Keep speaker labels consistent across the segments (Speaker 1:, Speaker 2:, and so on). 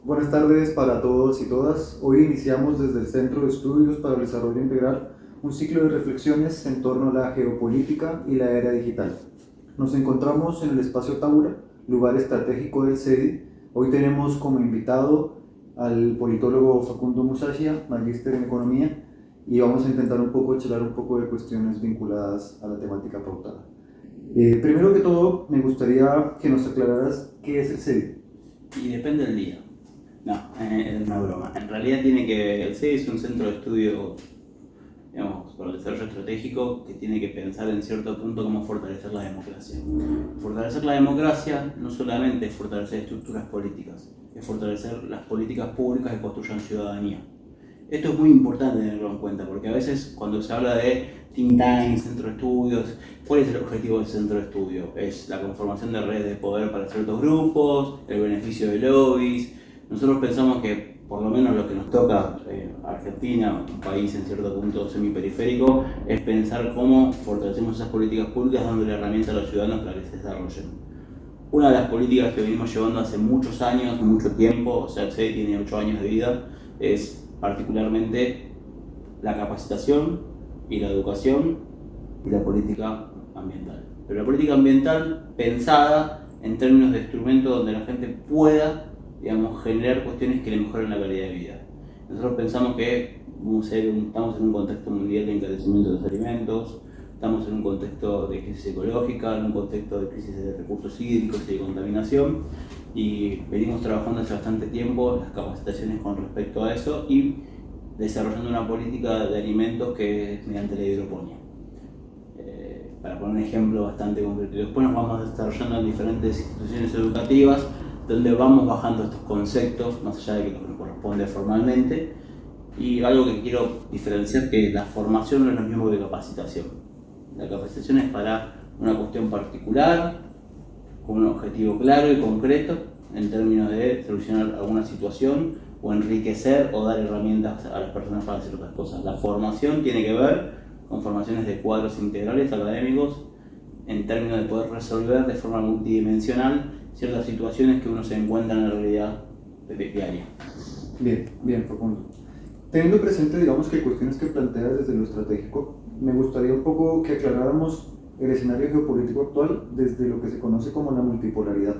Speaker 1: Buenas tardes para todos y todas. Hoy iniciamos desde el Centro de Estudios para el Desarrollo Integral un ciclo de reflexiones en torno a la geopolítica y la era digital. Nos encontramos en el espacio Taura, lugar estratégico del CEDI. Hoy tenemos como invitado al politólogo Facundo Musacchia, magíster en Economía, y vamos a intentar charlar un poco de cuestiones vinculadas a la temática pautada. Primero que todo, me gustaría que nos aclararas qué es el CEDI.
Speaker 2: Y depende del día. No, es una broma. En realidad el CEDI es un centro de estudio, digamos, para el desarrollo estratégico que tiene que pensar en cierto punto cómo fortalecer la democracia. Fortalecer la democracia no solamente es fortalecer estructuras políticas, es fortalecer las políticas públicas que construyan ciudadanía. Esto es muy importante tenerlo en cuenta, porque a veces cuando se habla de think tank, centro de estudios, ¿cuál es el objetivo del centro de estudio? Es la conformación de redes de poder para ciertos grupos, el beneficio de lobbies. Nosotros pensamos que, por lo menos lo que nos toca Argentina, un país en cierto punto semiperiférico, es pensar cómo fortalecemos esas políticas públicas dándole herramientas a los ciudadanos para que se desarrollen. Una de las políticas que venimos llevando hace muchos años, mucho tiempo, o sea, el CEDI tiene 8 años de vida, es particularmente la capacitación y la educación y la política ambiental. Pero la política ambiental pensada en términos de instrumentos donde la gente pueda, digamos, generar cuestiones que le mejoren la calidad de vida. Nosotros pensamos que estamos en un contexto mundial de encarecimiento de los alimentos, estamos en un contexto de crisis ecológica, en un contexto de crisis de recursos hídricos y de contaminación, y venimos trabajando hace bastante tiempo las capacitaciones con respecto a eso y desarrollando una política de alimentos que es mediante la hidroponía. Para poner un ejemplo bastante concreto. Después nos vamos desarrollando en diferentes instituciones educativas donde vamos bajando estos conceptos más allá de que nos corresponde formalmente. Y algo que quiero diferenciar, que la formación no es lo mismo que capacitación. La capacitación es para una cuestión particular, con un objetivo claro y concreto en términos de solucionar alguna situación o enriquecer o dar herramientas a las personas para hacer otras cosas. La formación tiene que ver con formaciones de cuadros integrales académicos en términos de poder resolver de forma multidimensional ciertas situaciones que uno se encuentra en la realidad diaria.
Speaker 1: Bien, Facundo. Teniendo presente, digamos, que cuestiones que planteas desde lo estratégico, me gustaría un poco que aclaráramos el escenario geopolítico actual desde lo que se conoce como la multipolaridad.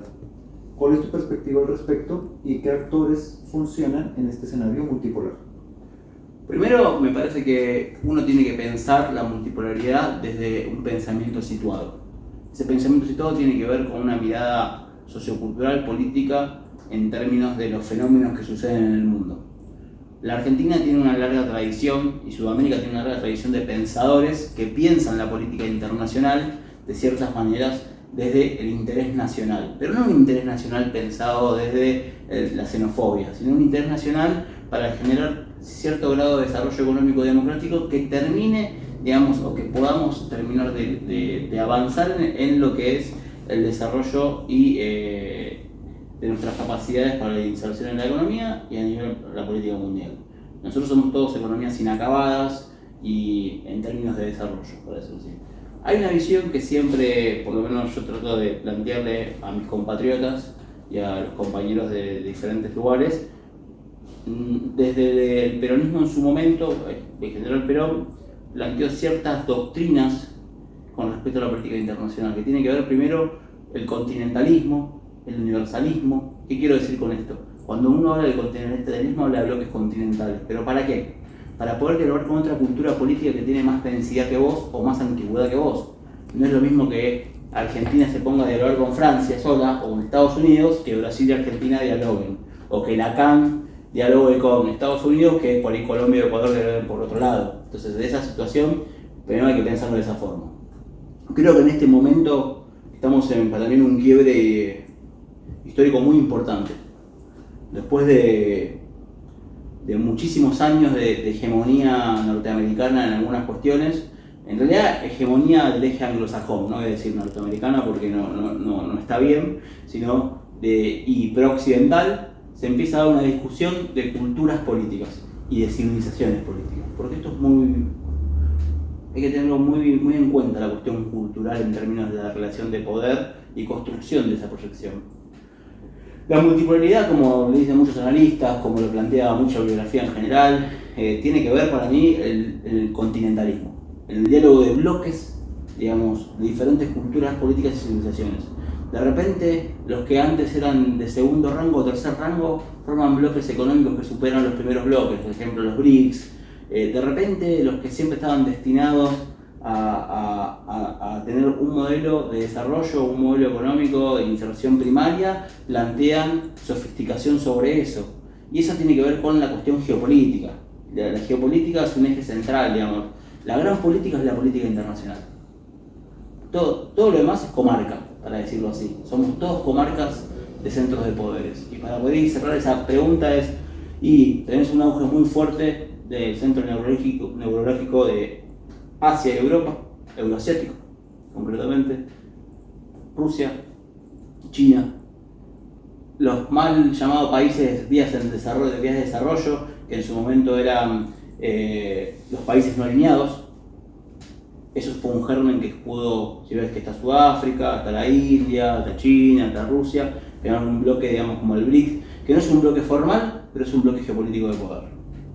Speaker 1: ¿Cuál es tu perspectiva al respecto y qué actores funcionan en este escenario multipolar?
Speaker 2: Primero, me parece que uno tiene que pensar la multipolaridad desde un pensamiento situado. Ese pensamiento situado tiene que ver con una mirada sociocultural, política, en términos de los fenómenos que suceden en el mundo. La Argentina tiene una larga tradición, y Sudamérica tiene una larga tradición de pensadores que piensan la política internacional de ciertas maneras desde el interés nacional, pero no un interés nacional pensado desde la xenofobia, sino un interés nacional para generar cierto grado de desarrollo económico democrático que termine, digamos, o que podamos terminar de avanzar en lo que es el desarrollo y de nuestras capacidades para la inserción en la economía y a nivel de la política mundial. Nosotros somos todos economías inacabadas y en términos de desarrollo, por decirlo así. Hay una visión que siempre, por lo menos yo trato de plantearle a mis compatriotas y a los compañeros de diferentes lugares. Desde el peronismo en su momento, el general Perón planteó ciertas doctrinas con respecto a la política internacional, que tiene que ver primero el continentalismo, el universalismo. ¿Qué quiero decir con esto? Cuando uno habla de continentalismo habla de bloques continentales, ¿pero para qué? Para poder dialogar con otra cultura política que tiene más densidad que vos o más antigüedad que vos. No es lo mismo que Argentina se ponga a dialogar con Francia sola o con Estados Unidos que Brasil y Argentina dialoguen, o que la CAN dialogue con Estados Unidos que por ahí Colombia y Ecuador dialoguen por otro lado. Entonces, de esa situación, primero hay que pensarlo de esa forma. Creo que en este momento estamos en también un quiebre histórico muy importante. Después de muchísimos años de hegemonía norteamericana en algunas cuestiones, en realidad hegemonía del eje anglosajón, no voy a decir norteamericana porque no está bien, sino y pro-occidental, se empieza a dar una discusión de culturas políticas y de civilizaciones políticas, porque esto es hay que tenerlo muy en cuenta, la cuestión cultural en términos de la relación de poder y construcción de esa proyección. La multipolaridad, como le dicen muchos analistas, como lo plantea mucha bibliografía en general, tiene que ver para mí el continentalismo, el diálogo de bloques, digamos, de diferentes culturas, políticas y civilizaciones. De repente, los que antes eran de segundo rango o tercer rango forman bloques económicos que superan los primeros bloques, por ejemplo los BRICS. De repente, los que siempre estaban destinados a tener un modelo de desarrollo, un modelo económico de inserción primaria, plantean sofisticación sobre eso. Y eso tiene que ver con la cuestión geopolítica. La geopolítica es un eje central, digamos. La gran política es la política internacional. Todo lo demás es comarca, para decirlo así. Somos todos comarcas de centros de poderes. Y para poder cerrar esa pregunta y tenés un auge muy fuerte del centro neurológico de Asia y Europa, euroasiático, concretamente, Rusia, China, los mal llamados países vías de desarrollo, que en su momento eran los países no alineados. Eso fue un germen que pudo, si ves que está Sudáfrica, está la India, está China, está Rusia, que eran un bloque, digamos, como el BRICS, que no es un bloque formal, pero es un bloque geopolítico de poder.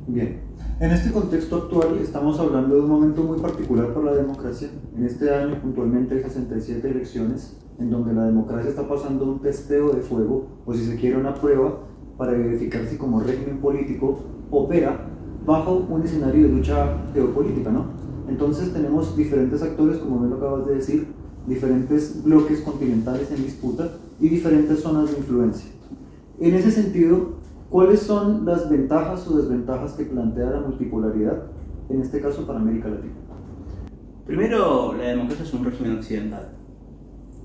Speaker 1: Bien. En este contexto actual estamos hablando de un momento muy particular para la democracia. En este año puntualmente hay 67 elecciones en donde la democracia está pasando un testeo de fuego, o si se quiere una prueba, para verificar si como régimen político opera bajo un escenario de lucha geopolítica, ¿no? Entonces tenemos diferentes actores, como bien lo acabas de decir, diferentes bloques continentales en disputa y diferentes zonas de influencia. En ese sentido, ¿cuáles son las ventajas o desventajas que plantea la multipolaridad, en este caso para América Latina?
Speaker 2: Primero, la democracia es un régimen occidental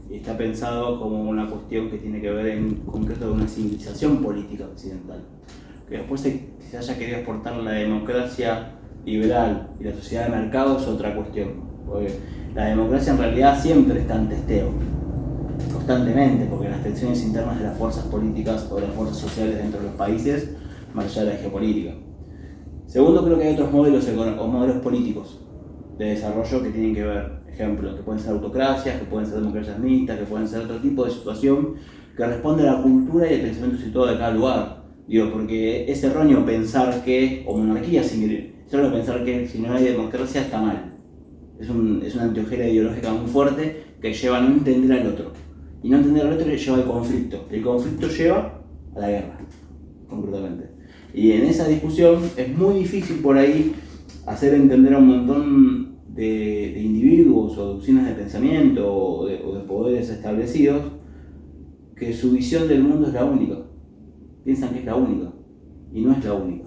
Speaker 2: y está pensado como una cuestión que tiene que ver en concreto con una civilización política occidental. Que después se haya querido exportar la democracia liberal y la sociedad de mercado es otra cuestión. Porque la democracia en realidad siempre está en testeo, constantemente, porque las tensiones internas de las fuerzas políticas o de las fuerzas sociales dentro de los países, más allá de la geopolítica. Segundo, creo que hay otros modelos o modelos políticos de desarrollo que tienen que ver, ejemplo, que pueden ser autocracias, que pueden ser democracias mixtas, que pueden ser otro tipo de situación que responde a la cultura y al pensamiento situado de cada lugar. Digo, porque es erróneo pensar que, o monarquía, es erróneo pensar que si no hay democracia está mal. Es una anteojera ideológica muy fuerte que lleva a no entender al otro. Y no entender al otro lleva al conflicto. El conflicto lleva a la guerra, concretamente. Y en esa discusión es muy difícil por ahí hacer entender a un montón de individuos o de opciones de pensamiento o de poderes establecidos que su visión del mundo es la única. Piensan que es la única y no es la única.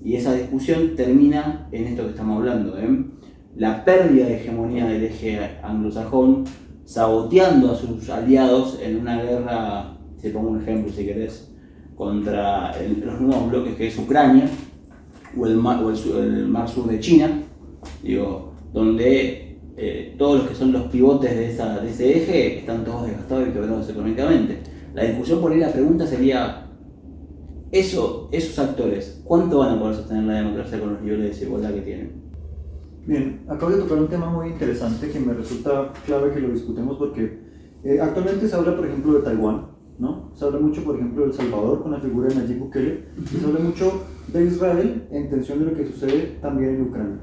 Speaker 2: Y esa discusión termina en esto que estamos hablando, la pérdida de hegemonía del eje anglosajón, saboteando a sus aliados en una guerra, te pongo un ejemplo si querés, contra los nuevos bloques que es Ucrania o el mar sur de China, digo, donde todos los que son los pivotes de ese eje están todos desgastados y quebrados económicamente. La discusión por ahí, la pregunta sería, esos actores, ¿cuánto van a poder sostener la democracia con los niveles de desigualdad que tienen?
Speaker 1: Bien, acabas de tocar un tema muy interesante que me resulta clave que lo discutamos porque actualmente se habla, por ejemplo, de Taiwán, ¿no? Se habla mucho, por ejemplo, de El Salvador con la figura de Nayib Bukele, y se habla mucho de Israel en tensión de lo que sucede también en Ucrania.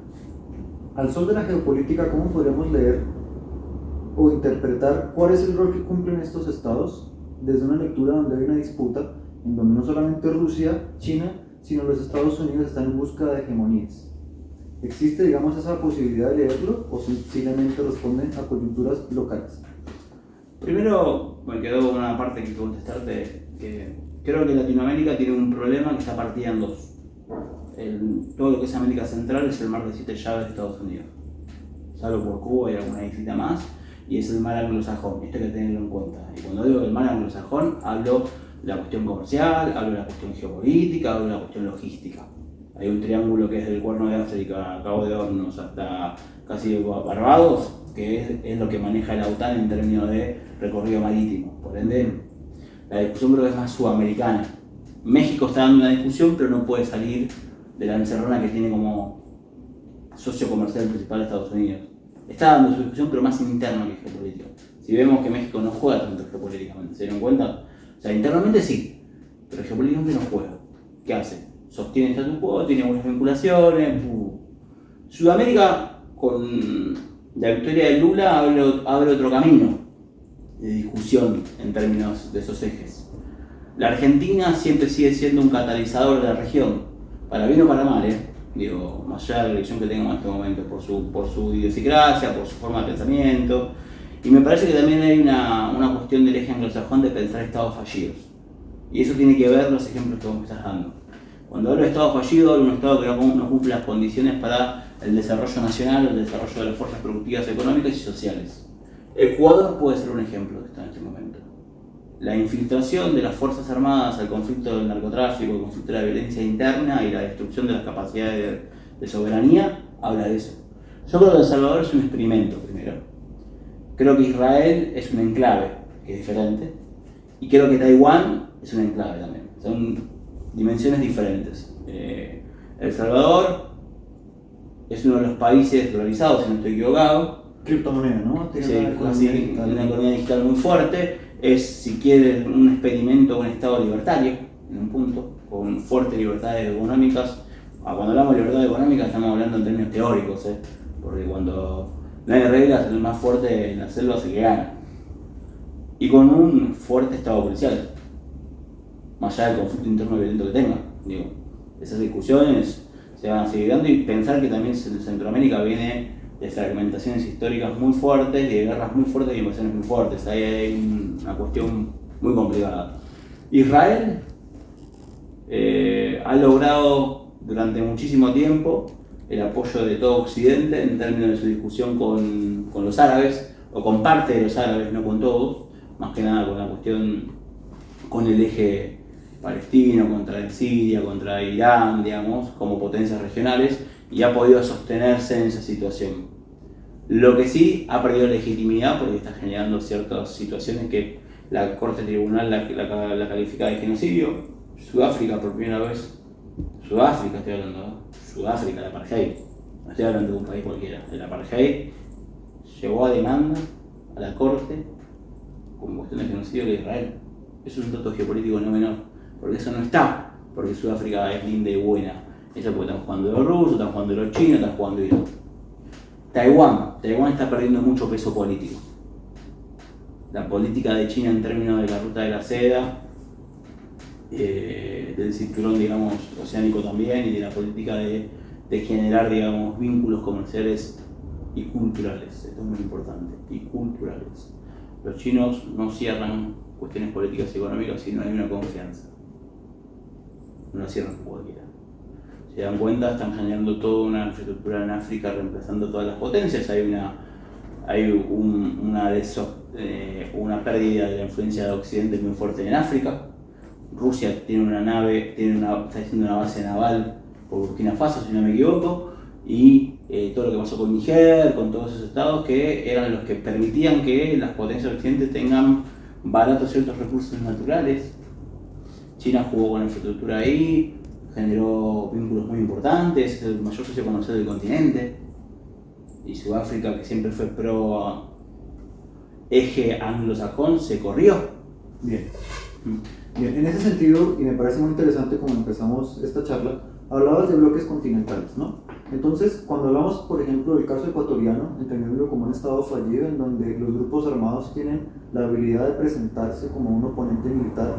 Speaker 1: Al sol de la geopolítica, ¿cómo podríamos leer o interpretar cuál es el rol que cumplen estos estados desde una lectura donde hay una disputa en donde no solamente Rusia, China, sino los Estados Unidos están en busca de hegemonías? ¿Existe, digamos, esa posibilidad de leerlo o sencillamente responden a coyunturas locales?
Speaker 2: Primero, me quedó una parte que contestarte, que creo que Latinoamérica tiene un problema que está partida en dos. Todo lo que es América Central es el mar de 7 llaves de Estados Unidos, salvo por Cuba y alguna isla más, y es el mar anglosajón, esto hay que tenerlo en cuenta. Y cuando digo el mar anglosajón, hablo de la cuestión comercial, hablo de la cuestión geopolítica, hablo de la cuestión logística. Hay un triángulo que es del Cuerno de África, Cabo de Hornos hasta casi Barbados, que es lo que maneja la OTAN en términos de recorrido marítimo. Por ende, la discusión creo que es más sudamericana. México está dando una discusión, pero no puede salir de la encerrona que tiene como socio comercial principal de Estados Unidos. Está dando su discusión, pero más interna que geopolítica. Si vemos que México no juega tanto geopolíticamente, ¿se dieron cuenta? O sea, internamente sí, pero geopolíticamente no juega. ¿Qué hace? Sostiene el status quo, tiene buenas vinculaciones. Sudamérica, con la victoria de Lula, abre otro camino de discusión en términos de esos ejes. La Argentina siempre sigue siendo un catalizador de la región, para bien o para mal, digo, más allá de la elección que tengamos en este momento, por su idiosincrasia, por su forma de pensamiento. Y me parece que también hay una cuestión del eje anglosajón de pensar estados fallidos. Y eso tiene que ver los ejemplos que vos me estás dando. Cuando hablo de estado fallido, hablo de un estado que no cumple las condiciones para el desarrollo nacional, el desarrollo de las fuerzas productivas económicas y sociales. Ecuador puede ser un ejemplo de esto en este momento. La infiltración de las Fuerzas Armadas al conflicto del narcotráfico, el conflicto de la violencia interna y la destrucción de las capacidades de soberanía, habla de eso. Yo creo que El Salvador es un experimento, primero. Creo que Israel es un enclave, que es diferente. Y creo que Taiwán es un enclave también. Son dimensiones diferentes. El Salvador es uno de los países dolarizados, si no estoy equivocado.
Speaker 1: Criptomoneda, ¿no?
Speaker 2: Sí, una economía digital muy fuerte. Es, si quieres, un experimento de un Estado libertario, en un punto, con fuertes libertades económicas. Cuando hablamos de libertad económica estamos hablando en términos teóricos, porque cuando no hay reglas, el más fuerte en la selva es el que gana. Y con un fuerte Estado policial, más allá del conflicto interno violento que tenga. Digo, esas discusiones se van a seguir dando, y pensar que también Centroamérica viene de fragmentaciones históricas muy fuertes, de guerras muy fuertes y invasiones muy fuertes. Ahí hay una cuestión muy complicada. Israel ha logrado durante muchísimo tiempo el apoyo de todo Occidente en términos de su discusión con los árabes, o con parte de los árabes, no con todos, más que nada con la cuestión, con el eje palestino, contra Siria, contra Irán, digamos, como potencias regionales, y ha podido sostenerse en esa situación. Lo que sí ha perdido legitimidad porque está generando ciertas situaciones que la Corte Tribunal la califica de genocidio. Sudáfrica, por primera vez, Sudáfrica estoy hablando, Sudáfrica, el apartheid, no estoy hablando de un país cualquiera, el apartheid llevó a demanda a la Corte con cuestión de genocidio de Israel. Eso es un dato geopolítico no menor, porque eso no está porque Sudáfrica es linda y buena. Eso porque están jugando los rusos, están jugando los chinos, están jugando Irán. Taiwán está perdiendo mucho peso político. La política de China en términos de la ruta de la seda, del cinturón, digamos, oceánico también, y de la política de generar, digamos, vínculos comerciales y culturales. Esto es muy importante, y culturales. Los chinos no cierran cuestiones políticas y económicas si no hay una confianza. No la cierran como cualquiera. Se dan cuenta, están generando toda una infraestructura en África, reemplazando todas las potencias. Hay una pérdida de la influencia de Occidente muy fuerte en África. Rusia tiene una nave, está haciendo una base naval por Burkina Faso, si no me equivoco, y todo lo que pasó con Níger, con todos esos estados que eran los que permitían que las potencias occidentales tengan baratos ciertos recursos naturales. China jugó con la infraestructura ahí, generó vínculos muy importantes, es el mayor socio comercial del continente. Y Sudáfrica, que siempre fue pro eje anglosajón, se corrió.
Speaker 1: Bien. Bien, en ese sentido, y me parece muy interesante como empezamos esta charla, hablabas de bloques continentales, ¿no? Entonces, cuando hablamos, por ejemplo, del caso ecuatoriano, entendiéndolo como un estado fallido en donde los grupos armados tienen la habilidad de presentarse como un oponente militar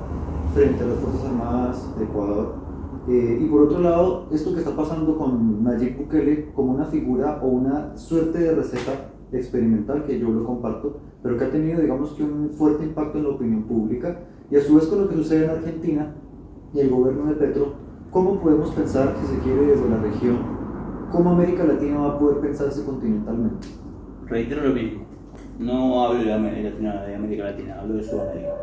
Speaker 1: frente a las Fuerzas Armadas de Ecuador, y por otro lado, esto que está pasando con Nayib Bukele como una figura o una suerte de receta experimental, que yo lo comparto, pero que ha tenido, digamos, que un fuerte impacto en la opinión pública, y a su vez con lo que sucede en Argentina y el gobierno de Petro, ¿cómo podemos pensar, si se quiere, desde la región, cómo América Latina va a poder pensarse continentalmente?
Speaker 2: Reitero lo mismo, no hablo de América Latina, hablo de Sudamérica.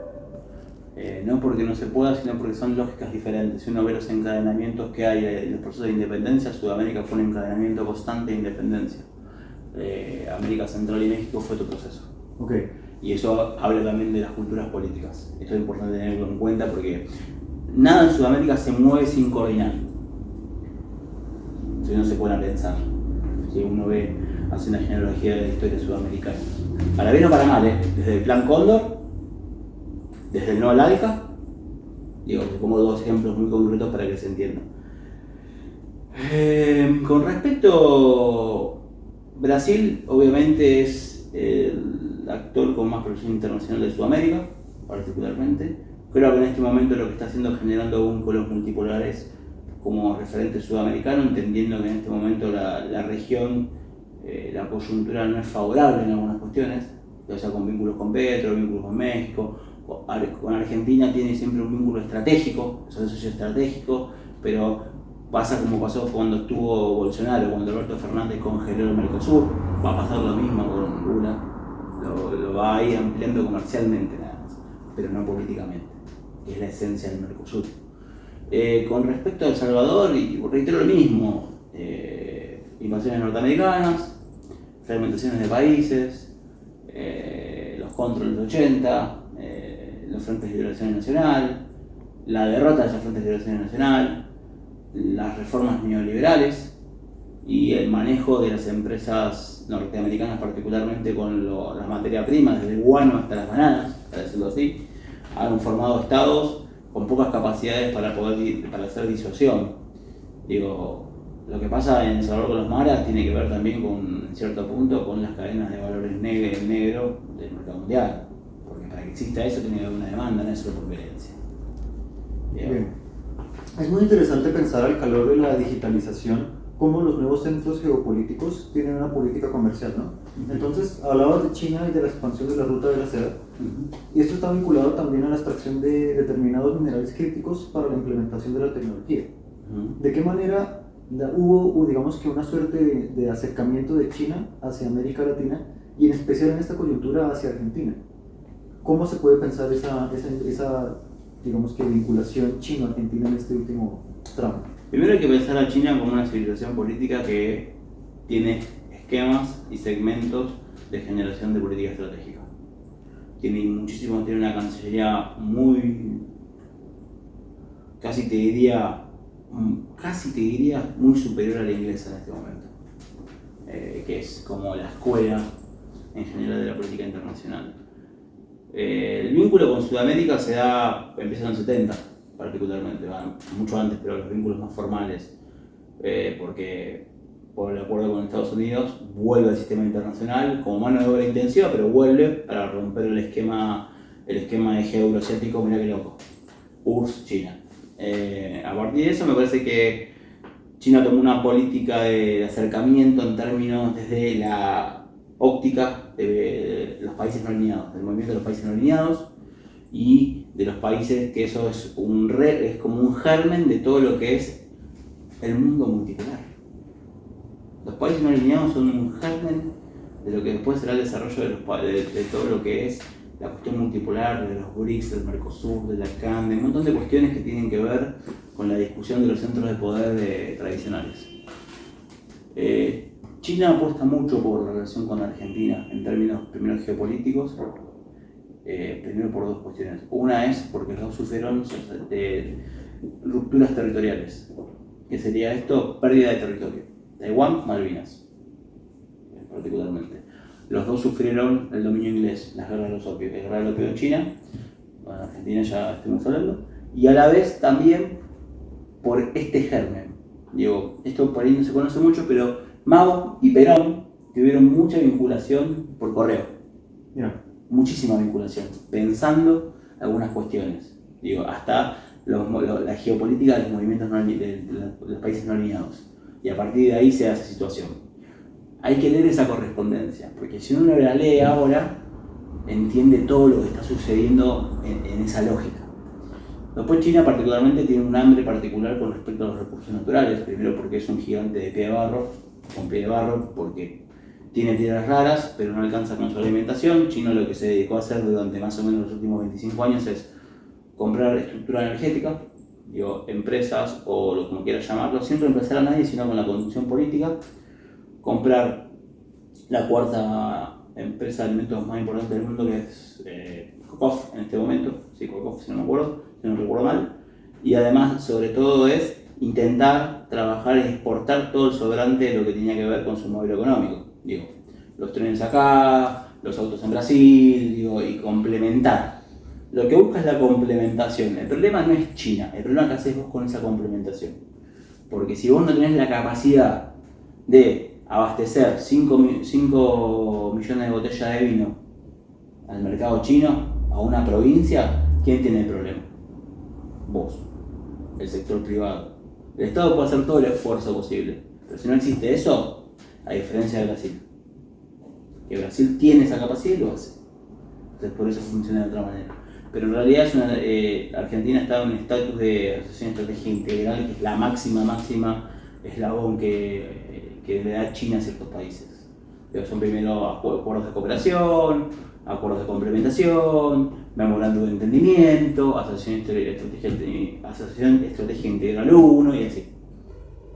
Speaker 2: No porque no se pueda, sino porque son lógicas diferentes. Si uno ve los encadenamientos que hay en los procesos de independencia, Sudamérica fue un encadenamiento constante de independencia. América Central y México fue otro proceso.
Speaker 1: Okay.
Speaker 2: Y eso habla también de las culturas políticas. Esto es importante tenerlo en cuenta porque nada en Sudamérica se mueve sin coordinar. Si no se puede pensar. Si uno hace una genealogía de la historia sudamericana. Para bien o para mal, desde el Plan Cóndor, desde el No al ALCA, Digo, te pongo dos ejemplos muy concretos para que se entienda. Con respecto, Brasil obviamente es el actor con más proyección internacional de Sudamérica, particularmente. Creo que en este momento lo que está haciendo es generando vínculos multipolares como referente sudamericano, entendiendo que en este momento la región, la coyuntura no es favorable en algunas cuestiones, ya sea con vínculos con Petro, vínculos con México. Con Argentina tiene siempre un vínculo estratégico, socio estratégico, pero pasa como pasó cuando estuvo Bolsonaro, cuando Alberto Fernández congeló el Mercosur, va a pasar lo mismo con Lula, lo va a ir ampliando comercialmente nada más, pero no políticamente, que es la esencia del Mercosur. Con respecto a El Salvador, y reitero lo mismo, invasiones norteamericanas, fragmentaciones de países, los controles de 80, los Frentes de Liberación Nacional, la derrota de esos Frentes de Liberación Nacional, las reformas neoliberales y el manejo de las empresas norteamericanas, particularmente con la materia prima, desde el guano hasta las bananas, para decirlo así, han formado estados con pocas capacidades para hacer disuasión. Digo, lo que pasa en El Salvador con los maras tiene que ver también en cierto punto con las cadenas de valores negro del mercado mundial, porque para que exista eso tiene que haber una demanda, no es solo por violencia.
Speaker 1: Bien. Es muy interesante pensar al calor de la digitalización cómo los nuevos centros geopolíticos tienen una política comercial, ¿no? Entonces, hablabas de China y de la expansión de la ruta de la seda, y esto está vinculado también a la extracción de determinados minerales críticos para la implementación de la tecnología. ¿De qué manera hubo, digamos que una suerte de acercamiento de China hacia América Latina y en especial en esta coyuntura hacia Argentina? ¿Cómo se puede pensar esa digamos que vinculación chino-argentina en este último tramo?
Speaker 2: Primero hay que pensar a China como una civilización política que tiene esquemas y segmentos de generación de política estratégica. Tiene una cancillería casi te diría muy superior a la inglesa en este momento, que es como la escuela en general de la política internacional. El vínculo con Sudamérica empieza en los 70 particularmente, mucho antes, pero los vínculos más formales, porque por el acuerdo con Estados Unidos vuelve al sistema internacional como mano de obra intensiva, pero vuelve para romper el esquema eje euroasiático, mirá que loco, URSS, China. A partir de eso me parece que China tomó una política de acercamiento en términos desde la óptica de los países no alineados, del movimiento de los países no alineados y de los países que eso es como un germen de todo lo que es el mundo multipolar. Los países no alineados son un germen de lo que después será el desarrollo de todo lo que es la cuestión multipolar, de los BRICS, del Mercosur, de la CAN, de un montón de cuestiones que tienen que ver con la discusión de los centros de poder tradicionales. China apuesta mucho por la relación con Argentina en términos primero geopolíticos, primero por dos cuestiones. Una es porque los dos sufrieron rupturas territoriales. ¿Qué sería esto? Pérdida de territorio. Taiwán, Malvinas, particularmente. Los dos sufrieron el dominio inglés, las guerras de los opios, la guerra del opio en China, bueno, en Argentina ya estuvimos hablando, y a la vez también por este germen. Digo, esto por ahí no se conoce mucho, pero Mao y Perón tuvieron mucha vinculación por correo.
Speaker 1: Yeah.
Speaker 2: Muchísima vinculación, pensando algunas cuestiones. Digo, hasta la geopolítica de los movimientos de los países no alineados. Y a partir de ahí se da esa situación. Hay que leer esa correspondencia, porque si uno la lee ahora, entiende todo lo que está sucediendo en esa lógica. Después China particularmente tiene un hambre particular con respecto a los recursos naturales, primero porque es un gigante de pie de barro, con pie de barro, porque tiene tierras raras, pero no alcanza con su alimentación. China lo que se dedicó a hacer durante más o menos los últimos 25 años es comprar estructura energética, empresas o como quieras llamarlo, sin reemplazar a nadie, sino con la conducción política, comprar la cuarta empresa de alimentos más importante del mundo, que es Cocof en este momento, sí, Cocof si no me acuerdo, si no recuerdo mal, y además sobre todo es intentar trabajar y exportar todo el sobrante de lo que tenía que ver con su modelo económico, los trenes acá, los autos en Brasil, y complementar lo que busca es la complementación. El problema no es China, el problema es que haces vos con esa complementación. Porque si vos no tenés la capacidad de abastecer 5 millones de botellas de vino al mercado chino, a una provincia, ¿quién tiene el problema? Vos, el sector privado. El Estado puede hacer todo el esfuerzo posible, pero si no existe eso, a diferencia de Brasil, que Brasil tiene esa capacidad y lo hace. Entonces por eso funciona de otra manera. Pero en realidad Argentina está en un estatus de asociación estratégica integral, que es la máxima eslabón que le da China a ciertos países. Son primero acuerdos de cooperación, acuerdos de complementación, memorándum de entendimiento, asociación estratégica integral 1 y así.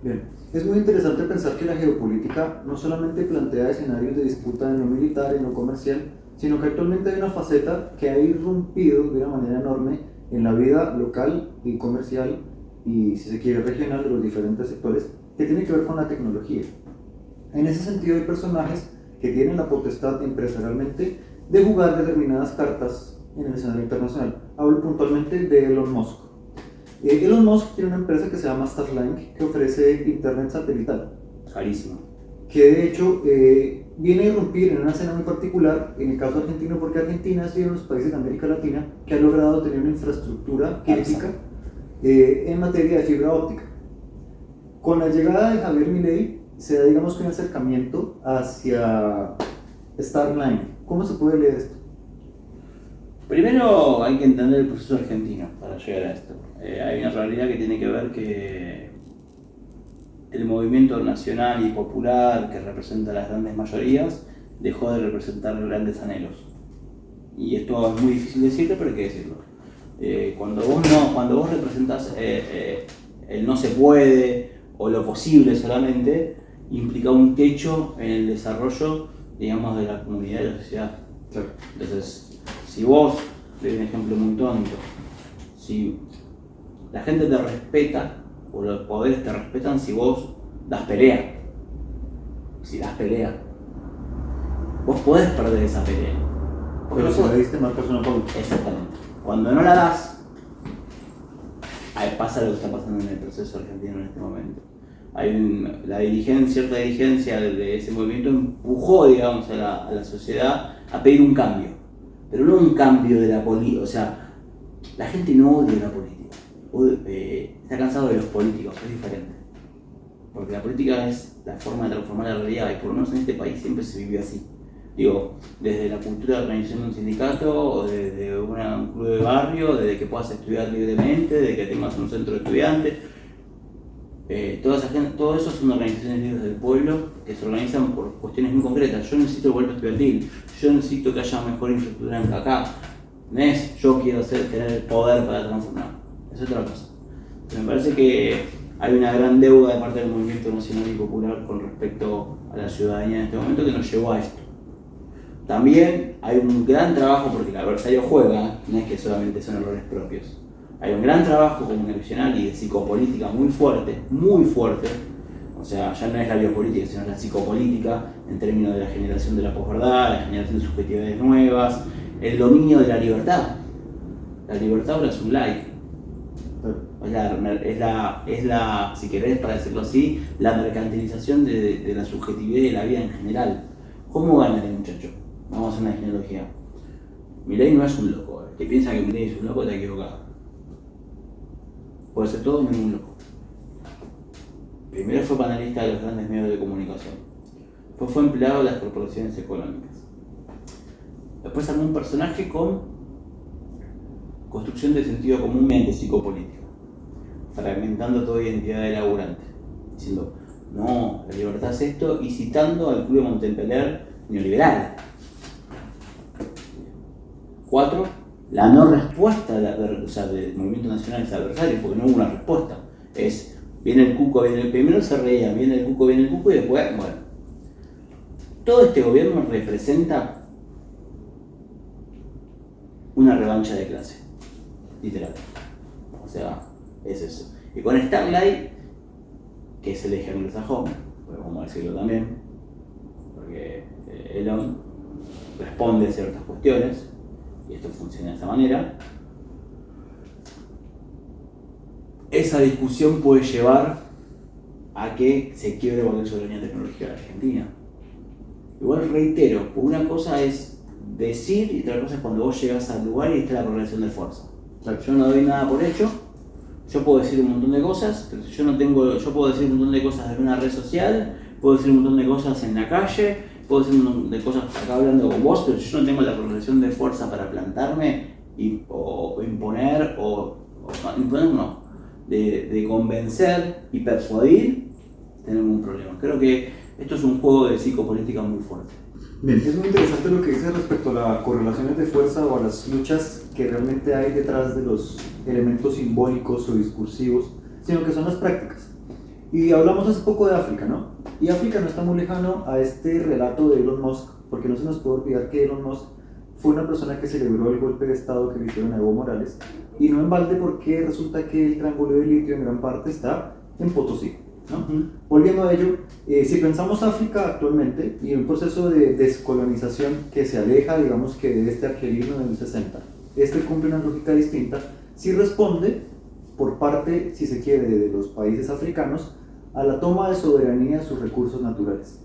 Speaker 1: Bien, es muy interesante pensar que la geopolítica no solamente plantea escenarios de disputa en lo militar, en lo comercial, sino que actualmente hay una faceta que ha irrumpido de una manera enorme en la vida local y comercial y, si se quiere, regional de los diferentes sectores, que tiene que ver con la tecnología. En ese sentido hay personajes que tienen la potestad empresarialmente de jugar determinadas cartas en el escenario internacional. Hablo puntualmente de Elon Musk. Elon Musk tiene una empresa que se llama Starlink, que ofrece internet satelital.
Speaker 2: Carísimo.
Speaker 1: Que de hecho viene a irrumpir en una escena muy particular, en el caso argentino, porque Argentina es uno de los países de América Latina que ha logrado tener una infraestructura crítica en materia de fibra óptica. Con la llegada de Javier Milei se da, digamos, que un acercamiento hacia Starlink. ¿Cómo se puede leer esto?
Speaker 2: Primero hay que entender el proceso argentino para llegar a esto. Hay una realidad que tiene que ver que el movimiento nacional y popular que representa las grandes mayorías dejó de representar grandes anhelos. Y esto es muy difícil decirlo, pero hay que decirlo. Cuando vos representás el no se puede o lo posible solamente, implica un techo en el desarrollo, digamos, de la comunidad y de la sociedad.
Speaker 1: Claro.
Speaker 2: Entonces, si vos, le doy un ejemplo muy tonto, si la gente te respeta, o los poderes te respetan si vos das pelea. Si das pelea, vos podés perder esa pelea.
Speaker 1: Pero no si la diste, marcas una pauta.
Speaker 2: Exactamente. Cuando no la das, ahí pasa lo que está pasando en el proceso argentino en este momento. Cierta dirigencia de ese movimiento empujó, digamos, a la sociedad a pedir un cambio. Pero no un cambio de la política. O sea, la gente no odia la política. Está cansado de los políticos, es diferente. Porque la política es la forma de transformar la realidad, y por lo menos en este país siempre se vivió así. Digo, desde la cultura de organización de un sindicato, o desde un club de barrio, desde que puedas estudiar libremente, desde que tengas un centro de estudiantes. Todo eso son organizaciones libres del pueblo que se organizan por cuestiones muy concretas. Yo necesito el vuelto estudiantil, yo necesito que haya mejor infraestructura en acá. Yo quiero tener el poder para transformar. Es otra cosa. Pero me parece que hay una gran deuda de parte del movimiento nacional y popular con respecto a la ciudadanía en este momento que nos llevó a esto. También hay un gran trabajo, porque el adversario juega, no es que solamente son errores propios. Hay un gran trabajo comunicacional y de psicopolítica muy fuerte, o sea, ya no es la biopolítica, sino la psicopolítica en términos de la generación de la posverdad, la generación de subjetividades nuevas, el dominio de la libertad. La libertad ahora es un like. Es la, si querés, para decirlo así, la mercantilización de la subjetividad y de la vida en general. ¿Cómo gana el muchacho? Vamos a hacer una genealogía. Milei no es un loco. El que piensa que Milei es un loco está equivocado. Puede ser todo menos un loco. Primero fue panelista de los grandes medios de comunicación. Después fue empleado de las corporaciones económicas. Después armó un personaje con construcción de sentido común mediante psicopolítica, fragmentando toda identidad de laburante, diciendo, no, la libertad es esto, y citando al Club de Montpellier neoliberal. 4. La no respuesta del movimiento nacional es adversario, porque no hubo una respuesta. Viene el cuco, primero se reía, viene el cuco, y después, bueno. Todo este gobierno representa una revancha de clase, literal. O sea, es eso. Y con Starlight, que es el eje anglosajón, vamos a decirlo también, porque Elon responde a ciertas cuestiones, y esto funciona de esta manera, esa discusión puede llevar a que se quiebre cualquier soberanía tecnológica de Argentina. Igual reitero, una cosa es decir y otra cosa es cuando vos llegas al lugar y está la correlación de fuerza. Yo no doy nada por hecho, yo puedo decir un montón de cosas, pero si yo puedo decir un montón de cosas en una red social, puedo decir un montón de cosas en la calle, puedo decir un montón de cosas acá hablando con vos, pero yo no tengo la correlación de fuerza para plantarme o imponer, imponer no, de convencer y persuadir, tenemos un problema. Creo que esto es un juego de psicopolítica muy fuerte.
Speaker 1: Bien, es muy interesante lo que dice respecto a las correlaciones de fuerza o a las luchas que realmente hay detrás de los elementos simbólicos o discursivos, sino que son las prácticas. Y hablamos hace poco de África, ¿no? Y África no está muy lejano a este relato de Elon Musk, porque no se nos puede olvidar que Elon Musk fue una persona que celebró el golpe de estado que le hicieron a Evo Morales, y no en balde porque resulta que el triángulo de litio en gran parte está en Potosí, ¿no? Volviendo a ello, si pensamos África actualmente y un proceso de descolonización que se aleja, digamos que de este argelismo del 60, este cumple una lógica distinta, sí responde por parte, si se quiere, de los países africanos a la toma de soberanía de sus recursos naturales.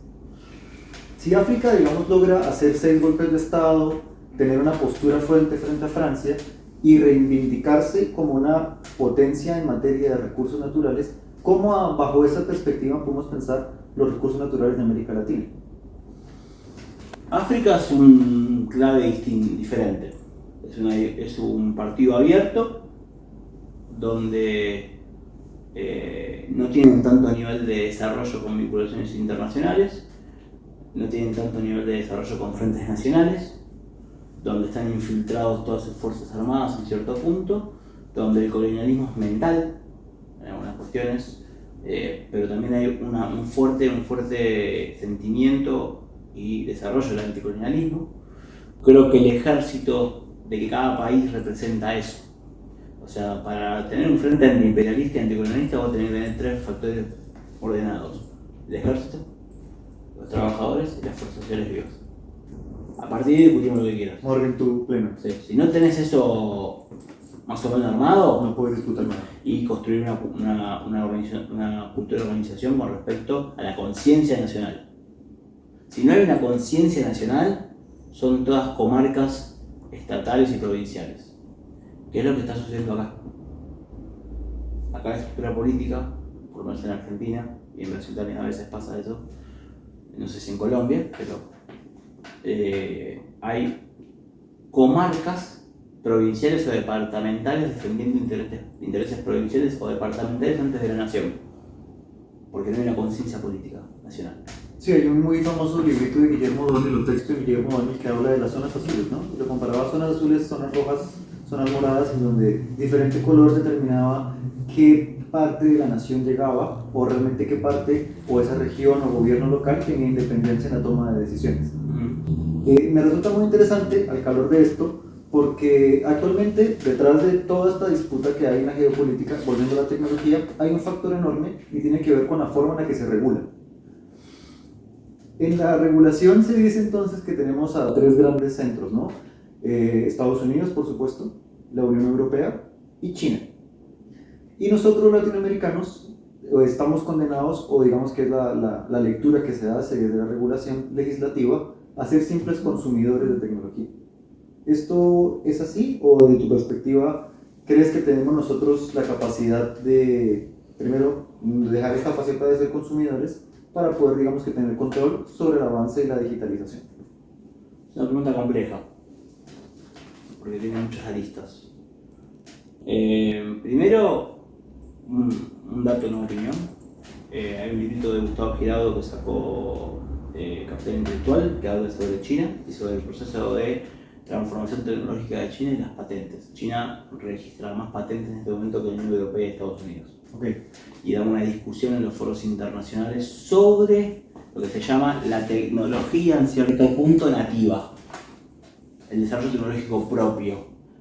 Speaker 1: Si África, digamos, logra hacer 6 golpes de estado, tener una postura frente a Francia y reivindicarse como una potencia en materia de recursos naturales, ¿cómo bajo esa perspectiva podemos pensar los recursos naturales de América Latina?
Speaker 2: África es un clave diferente. Es un partido abierto donde no tienen tanto nivel de desarrollo con vinculaciones internacionales, no tienen tanto nivel de desarrollo con frentes nacionales, donde están infiltrados todas sus fuerzas armadas en cierto punto, donde el colonialismo es mental en algunas cuestiones, pero también hay un fuerte sentimiento y desarrollo del anticolonialismo. Creo que el ejército de que cada país representa eso. O sea, para tener un frente antiimperialista y anticolonialista vos tenés que tener 3 factores ordenados: el ejército, los trabajadores y las fuerzas sociales vivas. A partir de ahí discutimos lo que quieras.
Speaker 1: Morgan, tú pleno.
Speaker 2: Sí. Si no tenés eso más o menos armado,
Speaker 1: no puedes disputar nada.
Speaker 2: Y construir una cultura de organización con respecto a la conciencia nacional. Si no hay una conciencia nacional, son todas comarcas estatales y provinciales. ¿Qué es lo que está sucediendo acá? Acá la estructura política, por lo menos en Argentina, y en Brasil también a veces pasa eso, no sé si en Colombia, pero hay comarcas provinciales o departamentales defendiendo intereses provinciales o departamentales antes de la nación, porque no hay una conciencia política nacional.
Speaker 1: Sí, hay un muy famoso librito de Guillermo Donel, los textos de Guillermo Donel, que habla de las zonas azules, ¿no? Lo comparaba zonas azules, zonas rojas, zonas moradas, en donde diferente color determinaba qué parte de la nación llegaba, o realmente qué parte, o esa región o gobierno local tenía independencia en la toma de decisiones. Me resulta muy interesante al calor de esto, porque actualmente detrás de toda esta disputa que hay en la geopolítica, volviendo a la tecnología, hay un factor enorme y tiene que ver con la forma en la que se regula. En la regulación se dice entonces que tenemos a 3 grandes centros, ¿no? Estados Unidos, por supuesto, la Unión Europea y China. Y nosotros latinoamericanos estamos condenados, o digamos que es la lectura que se hace desde la regulación legislativa, a ser simples consumidores de tecnología. ¿Esto es así, o desde tu perspectiva crees que tenemos nosotros la capacidad de, primero, dejar esta faceta de ser consumidores para poder, digamos, que tener control sobre el avance de la digitalización?
Speaker 2: Es una pregunta compleja, porque tiene muchas aristas. Primero, un dato, no opinión. Hay un librito de Gustavo Giraudo que sacó Capital Intelectual, que habla sobre China y sobre el proceso de transformación tecnológica de China y las patentes. China registra más patentes en este momento que la Unión Europea y Estados Unidos. Y da una discusión en los foros internacionales sobre lo que se llama la tecnología en cierto punto nativa, el desarrollo tecnológico propio,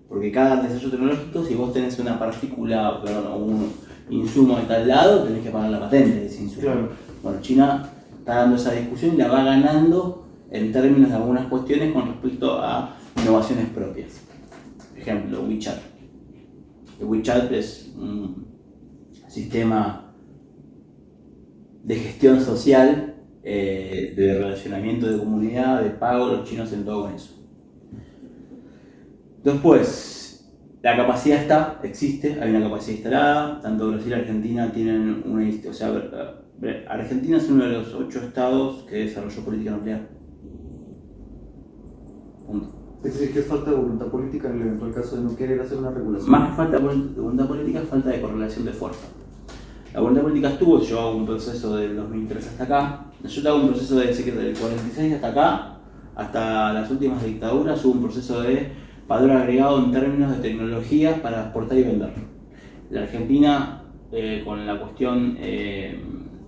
Speaker 2: porque cada desarrollo tecnológico, si vos tenés una partícula o un insumo de tal lado, tenés que pagar la patente de ese insumo.
Speaker 1: Claro.
Speaker 2: Bueno, China está dando esa discusión y la va ganando en términos de algunas cuestiones con respecto a innovaciones propias. ejemplo, WeChat. El WeChat es un sistema de gestión social, de relacionamiento de comunidad, de pago, los chinos hacen todo con eso. Después, la capacidad existe, hay una capacidad instalada, tanto Brasil y Argentina tienen una... O sea, Argentina es uno de los 8 estados que desarrolló política nuclear. Punto.
Speaker 1: Es decir, que es falta de voluntad política en el eventual caso de no querer hacer una regulación.
Speaker 2: Más que falta de voluntad política, es falta de correlación de fuerza. La voluntad política estuvo, yo hago un proceso del 2003 hasta acá, yo te hago un proceso del 46 hasta acá, hasta las últimas dictaduras hubo un proceso de valor agregado en términos de tecnología para exportar y vender. La Argentina, con la cuestión,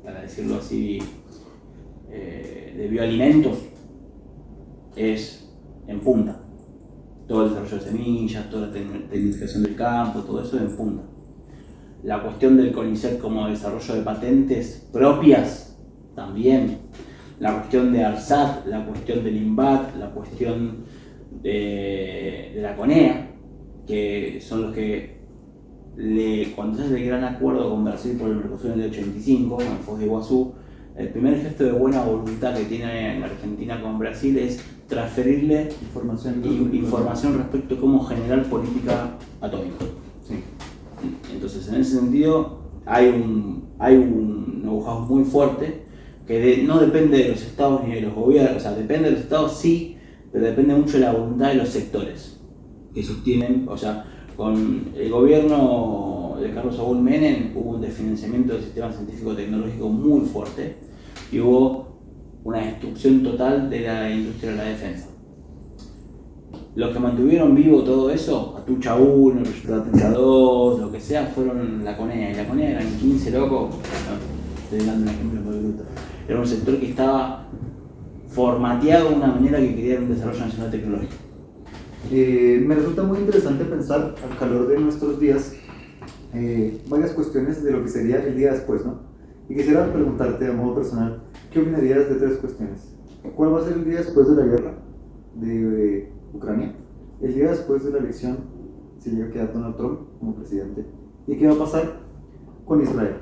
Speaker 2: para decirlo así, de bioalimentos, es en punta. Todo el desarrollo de semillas, toda la tecnificación del campo, todo eso en punta. La cuestión del CONICET como desarrollo de patentes propias, también. La cuestión de ARSAT, la cuestión del INVAT, la cuestión de la CONEA, que son los que, cuando se hace el gran acuerdo con Brasil por el Mercosur en el 85, en Foz de Iguazú, el primer gesto de buena voluntad que tiene la Argentina con Brasil es transferirle información respecto a cómo generar política atómica.
Speaker 1: Sí.
Speaker 2: Entonces, en ese sentido, hay un know-how muy fuerte que no depende de los estados ni de los gobiernos, o sea, depende de los estados sí, pero depende mucho de la voluntad de los sectores que sostienen, o sea, con el gobierno de Carlos Saúl Menem hubo un desfinanciamiento del sistema científico-tecnológico muy fuerte y hubo una destrucción total de la industria de la defensa. Los que mantuvieron vivo todo eso, Atucha 1, el proyecto de Atucha 2, lo que sea, fueron la CONEA. Y la CONEA eran 15 locos, estoy dando un ejemplo muy bruto. Era un sector que estaba formateado de una manera que quería un desarrollo nacional tecnológico.
Speaker 1: Me resulta muy interesante pensar, al calor de nuestros días, varias cuestiones de lo que sería el día después, ¿no? Y quisiera preguntarte a modo personal, ¿qué opinarías de 3 cuestiones? ¿Cuál va a ser el día después de la guerra de Ucrania? El día después de la elección, si llega a quedar Donald Trump como presidente. ¿Y qué va a pasar con Israel?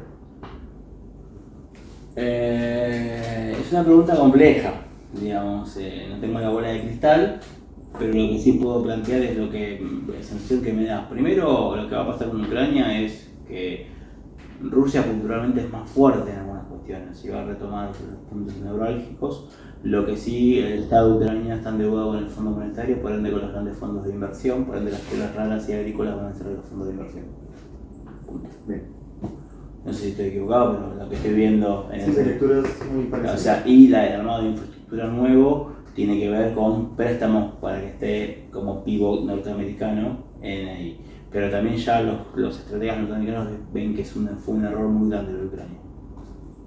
Speaker 2: Es una pregunta compleja, digamos, no tengo la bola de cristal, pero lo que sí puedo plantear es la sensación que me da. Primero, lo que va a pasar con Ucrania es que Rusia culturalmente es más fuerte en algunas cuestiones y va a retomar los puntos neurálgicos. Lo que sí, el Estado de Ucrania está endeudado con el Fondo Monetario, por ende con los grandes fondos de inversión, por ende las tierras raras y agrícolas van a ser de los fondos de inversión. Punto.
Speaker 1: Bien.
Speaker 2: No sé si estoy equivocado, pero lo que estoy viendo en
Speaker 1: Sí, lecturas muy parecidas.
Speaker 2: O sea, y el armado de infraestructura nuevo tiene que ver con préstamos para que esté como pivot norteamericano en ahí. Pero también ya los estrategas norteamericanos ven que fue un error muy grande de Ucrania.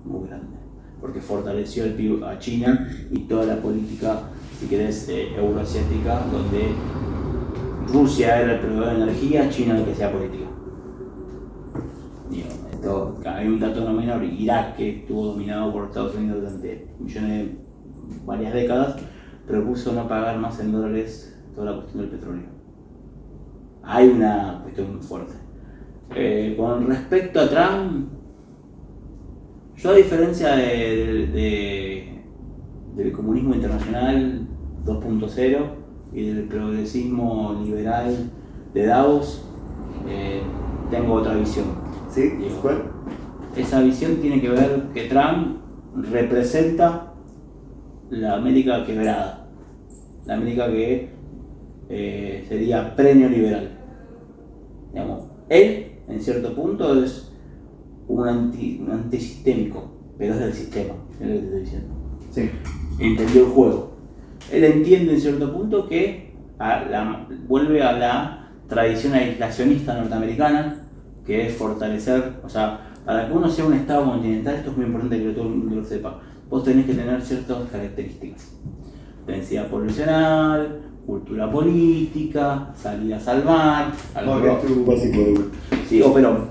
Speaker 2: Muy grande. Porque fortaleció el pivot a China y toda la política, si querés, euroasiática, donde Rusia era el proveedor de energía, China el que sea política. Hay un dato no menor, Irak, que estuvo dominado por Estados Unidos durante varias décadas, propuso no pagar más en dólares toda la cuestión del petróleo. Hay una cuestión muy fuerte. Con respecto a Trump, yo a diferencia del comunismo internacional 2.0 y del progresismo liberal de Davos, tengo otra visión.
Speaker 1: ¿Sí? ¿Cuál?
Speaker 2: Esa visión tiene que ver que Trump representa la América quebrada, la América que sería pre-neoliberal. Digamos, él, en cierto punto, es un antisistémico, pero es del sistema, es lo que te estoy diciendo.
Speaker 1: Sí.
Speaker 2: Entendió el juego. Él entiende en cierto punto que vuelve a la tradición aislacionista norteamericana, que es fortalecer, o sea, para que uno sea un estado continental, esto es muy importante que todo el mundo lo sepa, vos tenés que tener ciertas características. Densidad poblacional, cultura política, salidas al mar, sí, pero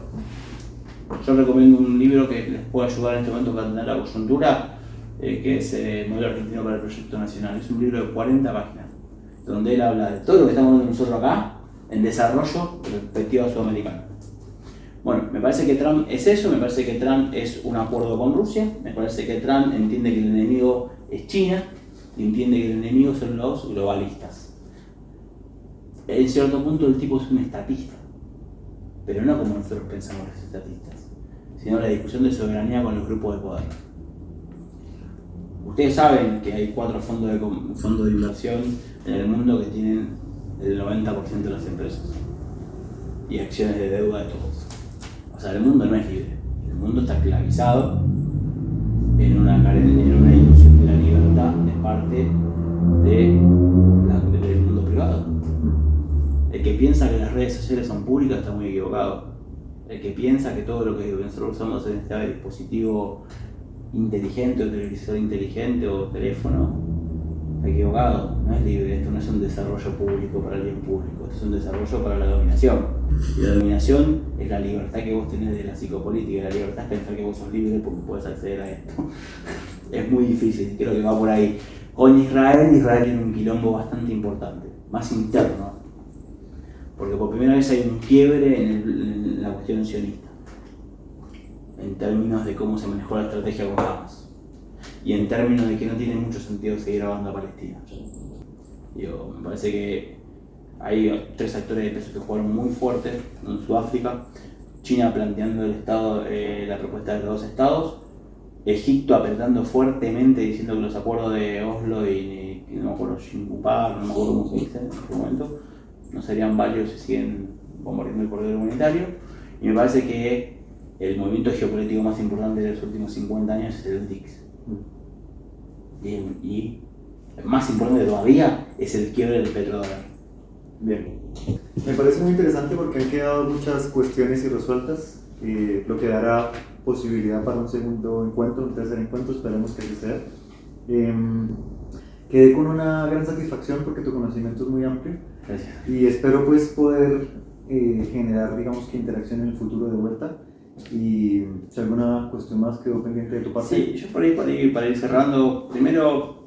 Speaker 2: yo recomiendo un libro que les puede ayudar en este momento a entender la coyuntura, que es Modelo Argentino para el Proyecto Nacional. Es un libro de 40 páginas, donde él habla de todo lo que estamos viendo nosotros acá, en desarrollo de la perspectiva sudamericana. Bueno, me parece que Trump es eso, me parece que Trump es un acuerdo con Rusia, me parece que Trump entiende que el enemigo es China y entiende que el enemigo son los globalistas. En cierto punto el tipo es un estatista, pero no como nosotros pensamos los estatistas, sino la discusión de soberanía con los grupos de poder. Ustedes saben que hay 4 fondos de inversión en el mundo que tienen el 90% de las empresas y acciones de deuda de todos. O sea, el mundo no es libre, el mundo está esclavizado en una ilusión de la libertad de parte del mundo privado. El que piensa que las redes sociales son públicas está muy equivocado. El que piensa que todo lo que nosotros usamos en este dispositivo inteligente o televisor inteligente o teléfono está equivocado. No es libre, esto no es un desarrollo público para el bien público, esto es un desarrollo para la dominación. Y la dominación es la libertad que vos tenés de la psicopolítica, la libertad es pensar que vos sos libre porque podés acceder a esto. Es muy difícil, creo que va por ahí. Con Israel tiene un quilombo bastante importante, más interno, porque por primera vez hay un quiebre en la cuestión sionista, en términos de cómo se manejó la estrategia con Hamas, y en términos de que no tiene mucho sentido seguir a banda palestina. Me parece que hay 3 actores de peso que jugaron muy fuerte en Sudáfrica: China planteando la propuesta de los 2 estados, Egipto apretando fuertemente diciendo que los acuerdos de Oslo y no me acuerdo, Shinkupar, no me acuerdo cómo se dice en este momento, no serían válidos si siguen bombardeando el corredor humanitario. Y me parece que el movimiento geopolítico más importante de los últimos 50 años es el BRICS. Y más importante todavía es el quiebre del petrodólar.
Speaker 1: Bien. Me parece muy interesante porque han quedado muchas cuestiones irresueltas, lo que dará posibilidad para un segundo encuentro, un tercer encuentro, esperemos que así sea. Quedé con una gran satisfacción porque tu conocimiento es muy amplio.
Speaker 2: Gracias.
Speaker 1: Y espero pues poder generar, digamos, que interacción en el futuro de vuelta. Y si alguna cuestión más quedó pendiente de tu parte.
Speaker 2: Sí, yo por ahí para ir cerrando, primero,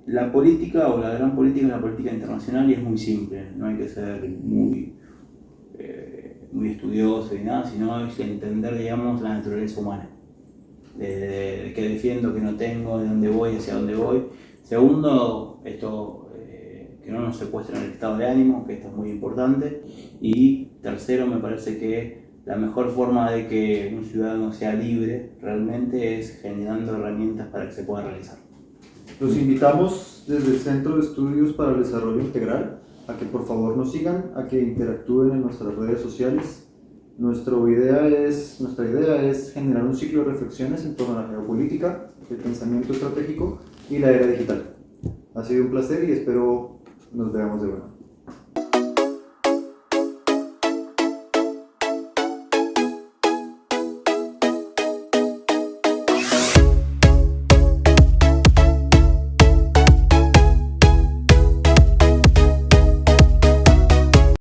Speaker 2: la política o la gran política es la política internacional y es muy simple, no hay que ser muy estudioso ni nada, sino es entender, digamos, la naturaleza humana, de qué defiendo, qué no tengo, de dónde voy, hacia dónde voy. Segundo, que no nos secuestren el estado de ánimo, que esto es muy importante. Y tercero, me parece que la mejor forma de que un ciudadano sea libre realmente es generando herramientas para que se pueda realizar.
Speaker 1: Los invitamos desde el Centro de Estudios para el Desarrollo Integral a que por favor nos sigan, a que interactúen en nuestras redes sociales. Nuestra idea es generar un ciclo de reflexiones en torno a la geopolítica, el pensamiento estratégico y la era digital. Ha sido un placer y espero nos veamos de nuevo.